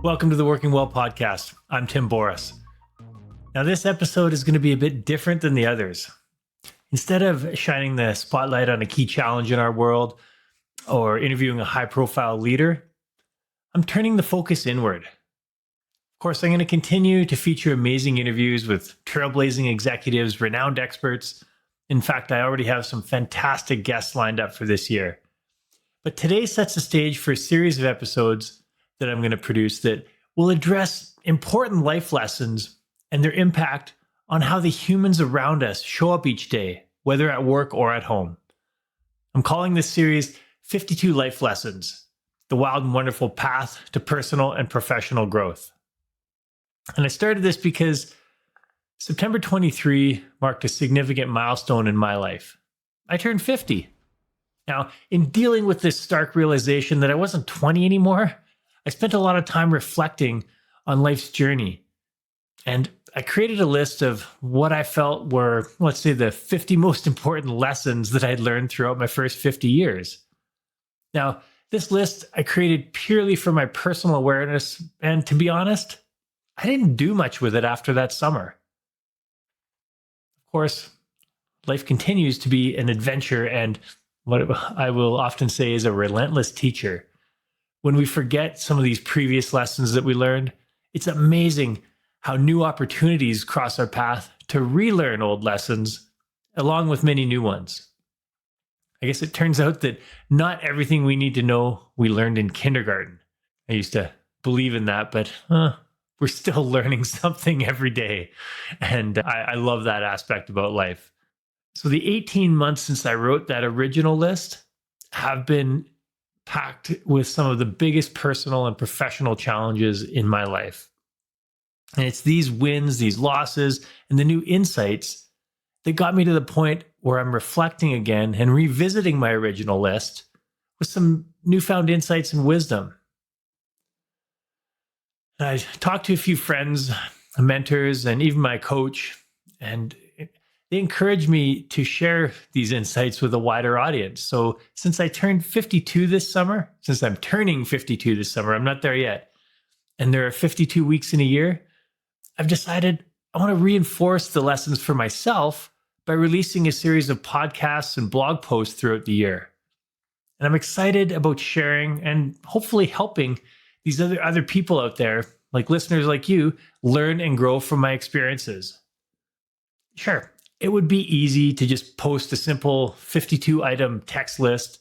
Welcome to the Working Well podcast. I'm Tim Boris. Now, this episode is going to be a bit different than the others. Instead of shining the spotlight on a key challenge in our world or interviewing a high-profile leader, I'm turning the focus inward. Of course, I'm going to continue to feature amazing interviews with trailblazing executives, renowned experts. In fact, I already have some fantastic guests lined up for this year. But today sets the stage for a series of episodes that I'm going to produce that will address important life lessons and their impact on how the humans around us show up each day, whether at work or at home. I'm calling this series 52 Life Lessons, the wild and wonderful path to personal and professional growth. And I started this because September 23 marked a significant milestone in my life. I turned 50. Now, in dealing with this stark realization that I wasn't 20 anymore, I spent a lot of time reflecting on life's journey. And I created a list of what I felt were, let's say, the 50 most important lessons that I'd learned throughout my first 50 years. Now, this list I created purely for my personal awareness, and to be honest, I didn't do much with it after that summer. Of course, life continues to be an adventure and what I will often say is a relentless teacher. When we forget some of these previous lessons that we learned, it's amazing how new opportunities cross our path to relearn old lessons, along with many new ones. I guess it turns out that not everything we need to know we learned in kindergarten. I used to believe in that, but we're still learning something every day. And I love that aspect about life. So the 18 months since I wrote that original list have been packed with some of the biggest personal and professional challenges in my life. And it's these wins, these losses, and the new insights that got me to the point where I'm reflecting again and revisiting my original list with some newfound insights and wisdom. And I talked to a few friends, mentors, and even my coach, and they encouraged me to share these insights with a wider audience. So since I'm turning 52 this summer, I'm not there yet, and there are 52 weeks in a year, I've decided I want to reinforce the lessons for myself by releasing a series of podcasts and blog posts throughout the year. And I'm excited about sharing and hopefully helping these other people out there, like listeners like you, learn and grow from my experiences. Sure, it would be easy to just post a simple 52-item text list,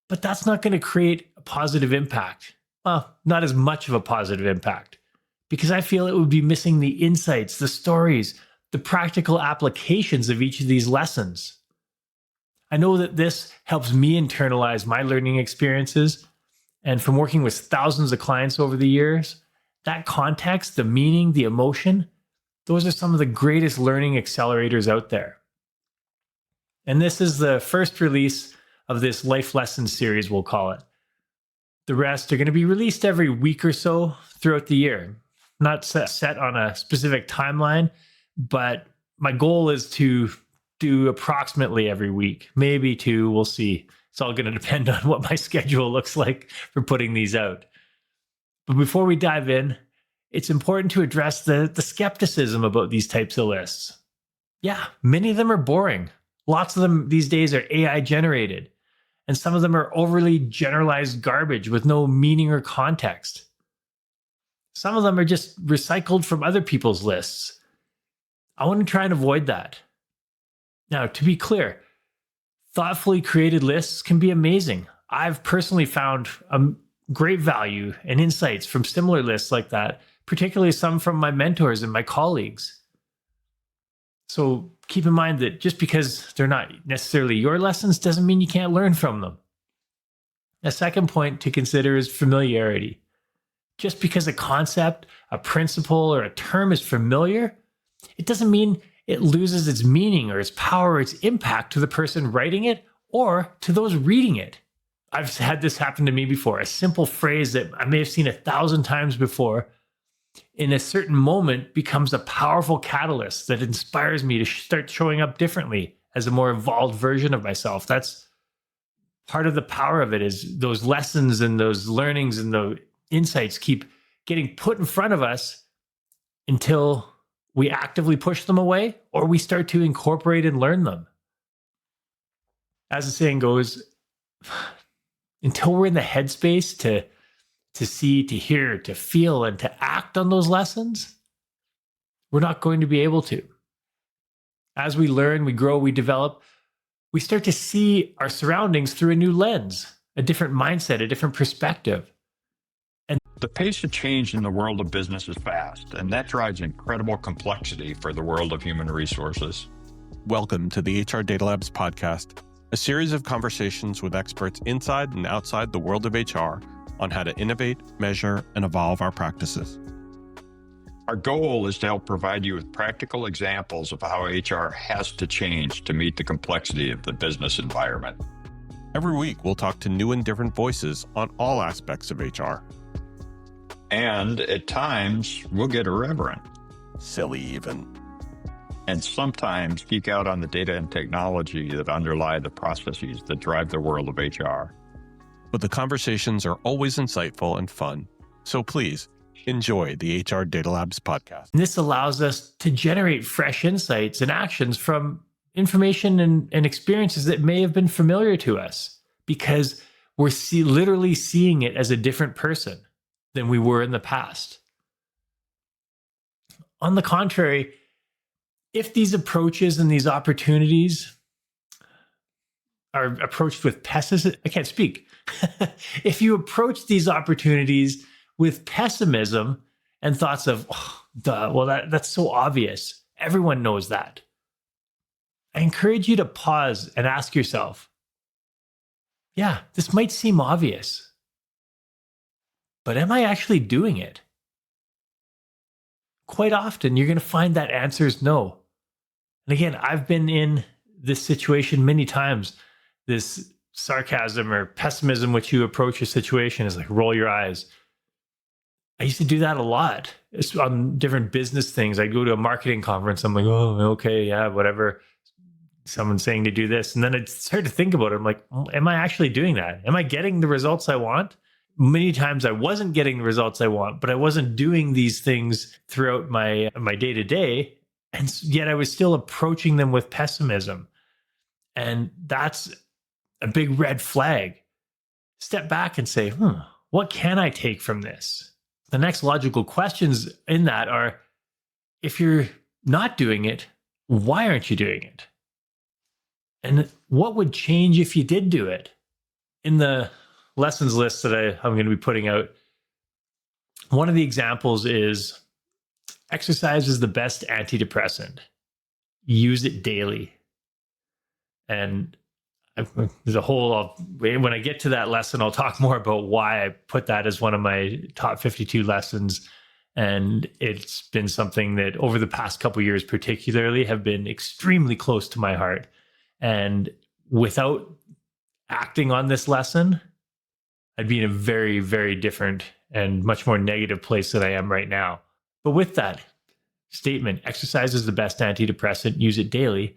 but that's not going to create a positive impact. Well, not as much of a positive impact, because I feel it would be missing the insights, the stories, the practical applications of each of these lessons. I know that this helps me internalize my learning experiences, and from working with thousands of clients over the years, that context, the meaning, the emotion, those are some of the greatest learning accelerators out there. And this is the first release of this Life Lessons series, we'll call it. The rest are going to be released every week or so throughout the year. Not set on a specific timeline, but my goal is to do approximately every week, maybe two, we'll see. It's all going to depend on what my schedule looks like for putting these out. But before we dive in, it's important to address the skepticism about these types of lists. Yeah, many of them are boring. Lots of them these days are AI generated, and some of them are overly generalized garbage with no meaning or context. Some of them are just recycled from other people's lists. I want to try and avoid that. Now, to be clear, thoughtfully created lists can be amazing. I've personally found great value and insights from similar lists like that, particularly some from my mentors and my colleagues. So keep in mind that just because they're not necessarily your lessons doesn't mean you can't learn from them. A second point to consider is familiarity. Just because a concept, a principle, or a term is familiar, it doesn't mean it loses its meaning or its power or its impact to the person writing it or to those reading it. I've had this happen to me before. A simple phrase that I may have seen 1,000 times before, in a certain moment becomes a powerful catalyst that inspires me to start showing up differently as a more evolved version of myself. That's part of the power of it, is those lessons and those learnings and the insights keep getting put in front of us until we actively push them away or we start to incorporate and learn them. As the saying goes, until we're in the headspace to see, to hear, to feel, and to act on those lessons, we're not going to be able to. As we learn, we grow, we develop, we start to see our surroundings through a new lens, a different mindset, a different perspective. And the pace of change in the world of business is fast, and that drives incredible complexity for the world of human resources. Welcome to the HR Data Labs podcast, a series of conversations with experts inside and outside the world of HR on how to innovate, measure, and evolve our practices. Our goal is to help provide you with practical examples of how HR has to change to meet the complexity of the business environment. Every week, we'll talk to new and different voices on all aspects of HR. And at times, we'll get irreverent. Silly even. And sometimes geek out on the data and technology that underlie the processes that drive the world of HR. But the conversations are always insightful and fun. So please, enjoy the HR Data Labs podcast. this allows us to generate fresh insights and actions from information and experiences that may have been familiar to us because we're literally seeing it as a different person than we were in the past. On the contrary, if these approaches and these opportunities are approached with pessimism, I can't speak. If you approach these opportunities with pessimism and thoughts of, that's so obvious. Everyone knows that. I encourage you to pause and ask yourself, yeah, this might seem obvious, but am I actually doing it? Quite often, you're going to find that answer is no. And again, I've been in this situation many times. This sarcasm or pessimism, which you approach a situation is like roll your eyes. I used to do that a lot. It's on different business things. I'd go to a marketing conference. I'm like, oh, okay, yeah, whatever. Someone's saying to do this. And then I'd start to think about it. I'm like, am I actually doing that? Am I getting the results I want? Many times I wasn't getting the results I want, but I wasn't doing these things throughout my day-to-day. And yet I was still approaching them with pessimism. And that's a big red flag. Step back and say, what can I take from this? The next logical questions in that are, if you're not doing it, why aren't you doing it? And what would change if you did do it? In the lessons list that I'm going to be putting out, one of the examples is exercise is the best antidepressant. Use it daily. And there's a whole, when I get to that lesson, I'll talk more about why I put that as one of my top 52 lessons. And it's been something that over the past couple of years, particularly, have been extremely close to my heart. And without acting on this lesson, I'd be in a very, very different and much more negative place than I am right now. But with that statement, exercise is the best antidepressant, use it daily,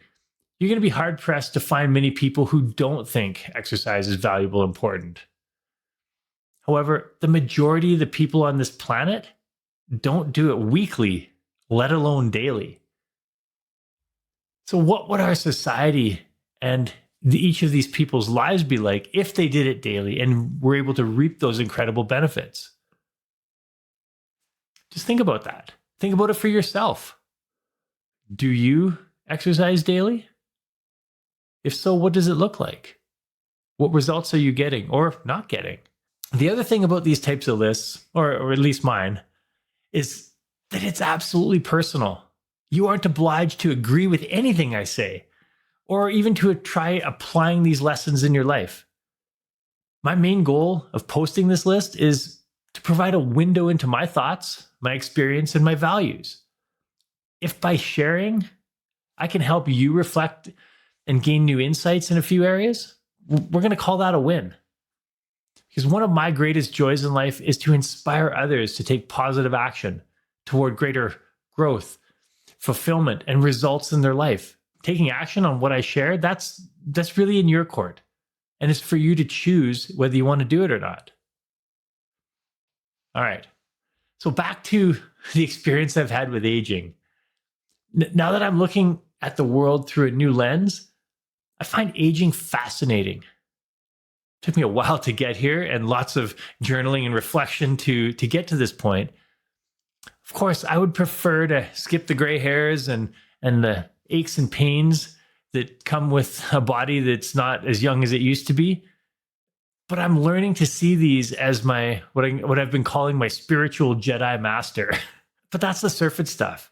you're going to be hard pressed to find many people who don't think exercise is valuable and important. However, the majority of the people on this planet don't do it weekly, let alone daily. So what would our society and each of these people's lives be like if they did it daily and were able to reap those incredible benefits? Just think about that. Think about it for yourself. Do you exercise daily? If so, what does it look like? What results are you getting or not getting? The other thing about these types of lists, or at least mine, is that it's absolutely personal. You aren't obliged to agree with anything I say, or even to try applying these lessons in your life. My main goal of posting this list is to provide a window into my thoughts, my experience, and my values. If by sharing, I can help you reflect and gain new insights in a few areas, we're going to call that a win. Because one of my greatest joys in life is to inspire others to take positive action toward greater growth, fulfillment, and results in their life. Taking action on what I share, that's really in your court. And it's for you to choose whether you want to do it or not. All right. So back to the experience I've had with aging. Now that I'm looking at the world through a new lens, I find aging fascinating. It took me a while to get here and lots of journaling and reflection to get to this point. Of course, I would prefer to skip the gray hairs and the aches and pains that come with a body that's not as young as it used to be. But I'm learning to see these as my what I've been calling my spiritual Jedi master. But that's the surface stuff.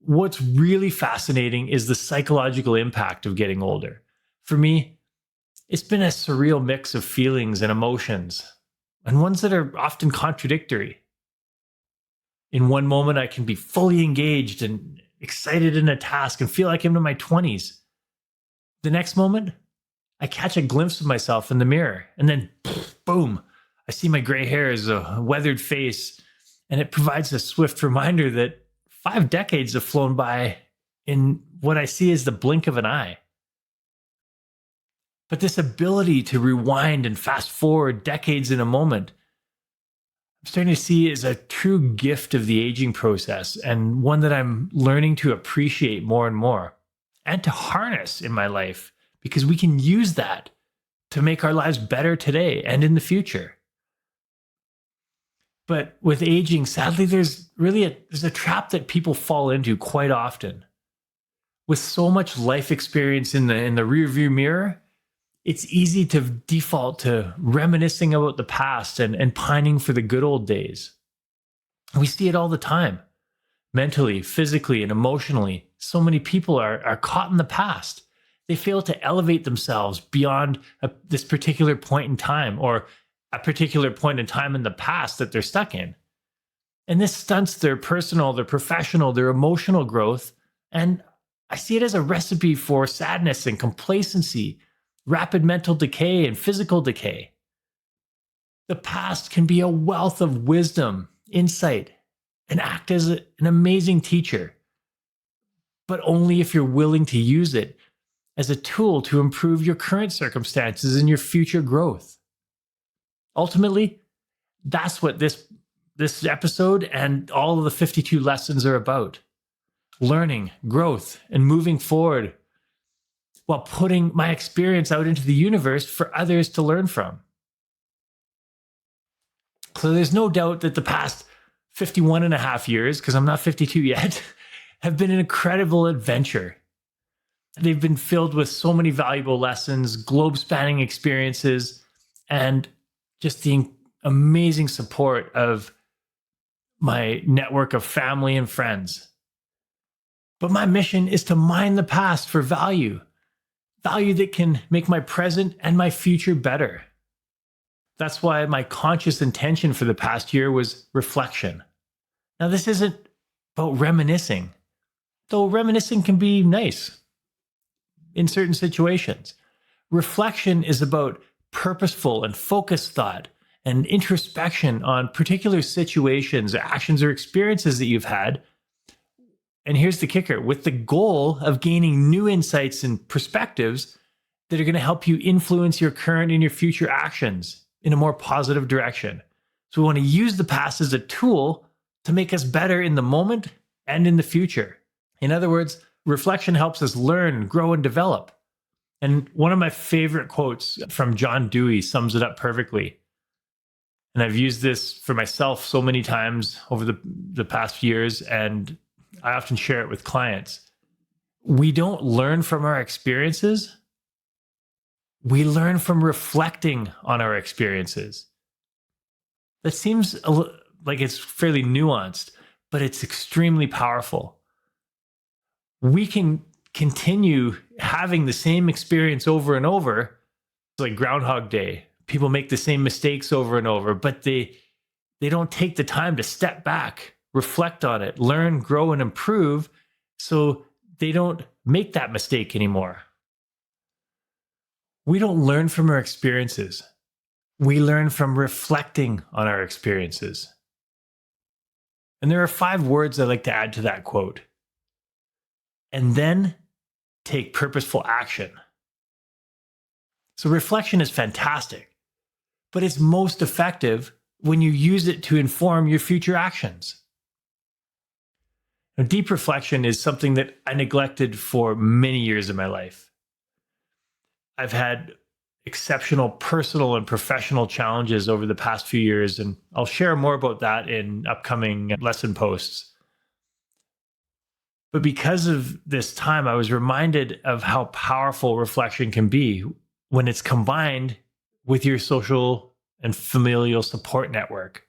What's really fascinating is the psychological impact of getting older. For me, it's been a surreal mix of feelings and emotions, and ones that are often contradictory. In one moment, I can be fully engaged and excited in a task and feel like I'm in my 20s. The next moment, I catch a glimpse of myself in the mirror, and then boom, I see my gray hairs, a weathered face, and it provides a swift reminder that 5 decades have flown by in what I see as the blink of an eye. But this ability to rewind and fast forward decades in a moment, I'm starting to see as a true gift of the aging process, and one that I'm learning to appreciate more and more and to harness in my life, because we can use that to make our lives better today and in the future. But with aging, sadly, there's a trap that people fall into quite often. With so much life experience in the rearview mirror, it's easy to default to reminiscing about the past and pining for the good old days. We see it all the time. Mentally, physically, and emotionally, so many people are caught in the past. They fail to elevate themselves beyond this particular point in time, or a particular point in time in the past that they're stuck in. And this stunts their personal, their professional, their emotional growth. And I see it as a recipe for sadness and complacency, rapid mental decay and physical decay. The past can be a wealth of wisdom, insight, and act as an amazing teacher, but only if you're willing to use it as a tool to improve your current circumstances and your future growth. Ultimately, that's what this episode and all of the 52 lessons are about. Learning, growth, and moving forward while putting my experience out into the universe for others to learn from. So there's no doubt that the past 51 and a half years, because I'm not 52 yet, have been an incredible adventure. They've been filled with so many valuable lessons, globe-spanning experiences, and just the amazing support of my network of family and friends. But my mission is to mine the past for value that can make my present and my future better. That's why my conscious intention for the past year was reflection. Now, this isn't about reminiscing, though reminiscing can be nice in certain situations. Reflection is about purposeful and focused thought and introspection on particular situations, actions, or experiences that you've had. And here's the kicker, with the goal of gaining new insights and perspectives that are going to help you influence your current and your future actions in a more positive direction. So we want to use the past as a tool to make us better in the moment and in the future. In other words, reflection helps us learn, grow, and develop. And one of my favorite quotes from John Dewey sums it up perfectly. And I've used this for myself so many times over the past years, and I often share it with clients. We don't learn from our experiences. We learn from reflecting on our experiences. That seems like it's fairly nuanced, but it's extremely powerful. We can continue having the same experience over and over. It's like Groundhog Day. People make the same mistakes over and over, but they don't take the time to step back, reflect on it, learn, grow, and improve so they don't make that mistake anymore. We don't learn from our experiences. We learn from reflecting on our experiences. And there are 5 words I like to add to that quote. And then take purposeful action. So reflection is fantastic, but it's most effective when you use it to inform your future actions. Now, deep reflection is something that I neglected for many years of my life. I've had exceptional personal and professional challenges over the past few years, and I'll share more about that in upcoming lesson posts. But because of this time, I was reminded of how powerful reflection can be when it's combined with your social and familial support network.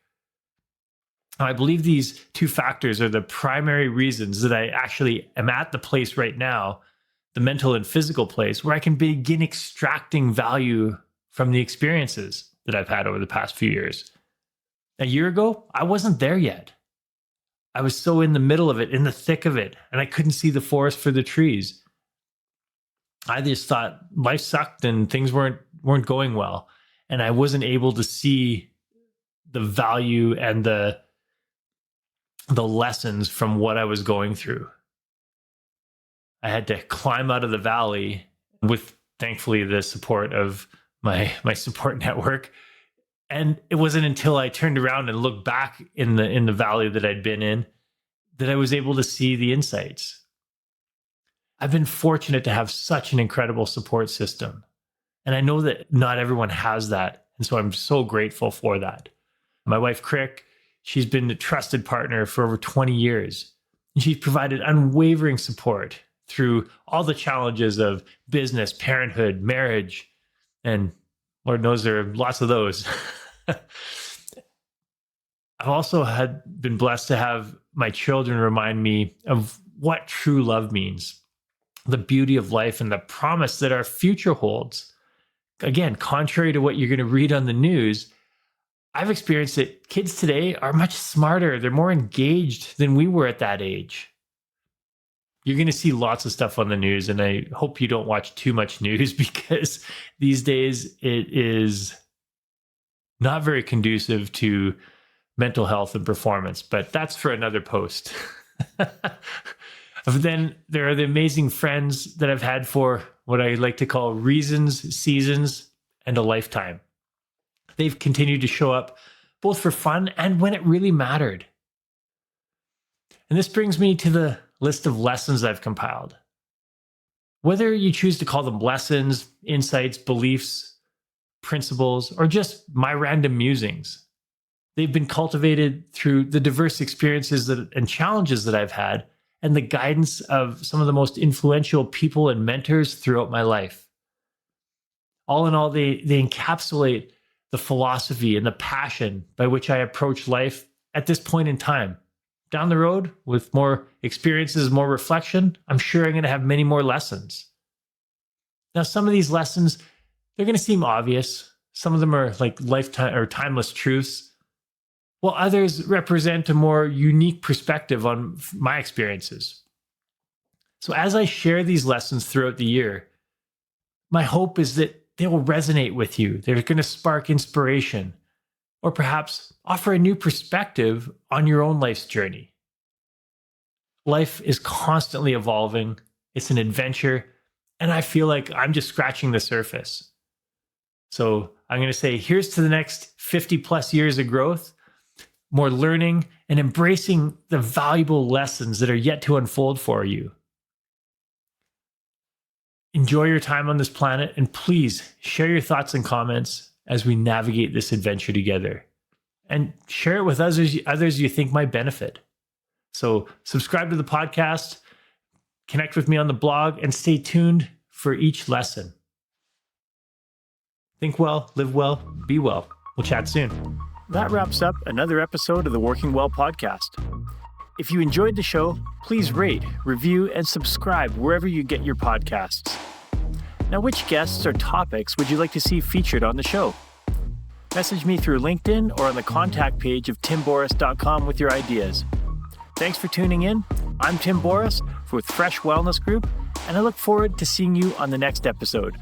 I believe these two factors are the primary reasons that I actually am at the place right now, the mental and physical place, where I can begin extracting value from the experiences that I've had over the past few years. A year ago, I wasn't there yet. I was so in the middle of it, in the thick of it, and I couldn't see the forest for the trees. I just thought life sucked and things weren't going well, and I wasn't able to see the value and the lessons from what I was going through. I had to climb out of the valley with, thankfully, the support of my support network. And it wasn't until I turned around and looked back in the valley that I'd been in that I was able to see the insights. I've been fortunate to have such an incredible support system. And I know that not everyone has that. And so I'm so grateful for that. My wife, Crick, she's been a trusted partner for over 20 years. And she's provided unwavering support through all the challenges of business, parenthood, marriage, and Lord knows there are lots of those. I've also been blessed to have my children remind me of what true love means, the beauty of life, and the promise that our future holds. Again, contrary to what you're going to read on the news, I've experienced that kids today are much smarter. They're more engaged than we were at that age. You're going to see lots of stuff on the news, and I hope you don't watch too much news because these days it is not very conducive to mental health and performance, but that's for another post. Then there are the amazing friends that I've had for what I like to call reasons, seasons, and a lifetime. They've continued to show up both for fun and when it really mattered. And this brings me to the list of lessons I've compiled. Whether you choose to call them lessons, insights, beliefs, principles, or just my random musings, they've been cultivated through the diverse experiences and challenges that I've had and the guidance of some of the most influential people and mentors throughout my life. All in all, they encapsulate the philosophy and the passion by which I approach life at this point in time. Down the road, with more experiences, more reflection, I'm sure I'm going to have many more lessons. Now, some of these lessons, they're going to seem obvious. Some of them are like lifetime or timeless truths, while others represent a more unique perspective on my experiences. So as I share these lessons throughout the year, my hope is that they will resonate with you. They're going to spark inspiration, or perhaps offer a new perspective on your own life's journey. Life is constantly evolving. It's an adventure, and I feel like I'm just scratching the surface. So I'm going to say, here's to the next 50 plus years of growth, more learning, and embracing the valuable lessons that are yet to unfold for you. Enjoy your time on this planet, and please share your thoughts and comments as we navigate this adventure together. And share it with others you think might benefit. So subscribe to the podcast, connect with me on the blog, and stay tuned for each lesson. Think well, live well, be well. We'll chat soon. That wraps up another episode of the Working Well podcast. If you enjoyed the show, please rate, review, and subscribe wherever you get your podcasts. Now, which guests or topics would you like to see featured on the show? Message me through LinkedIn or on the contact page of timboris.com with your ideas. Thanks for tuning in. I'm Tim Boris with Fresh Wellness Group, and I look forward to seeing you on the next episode.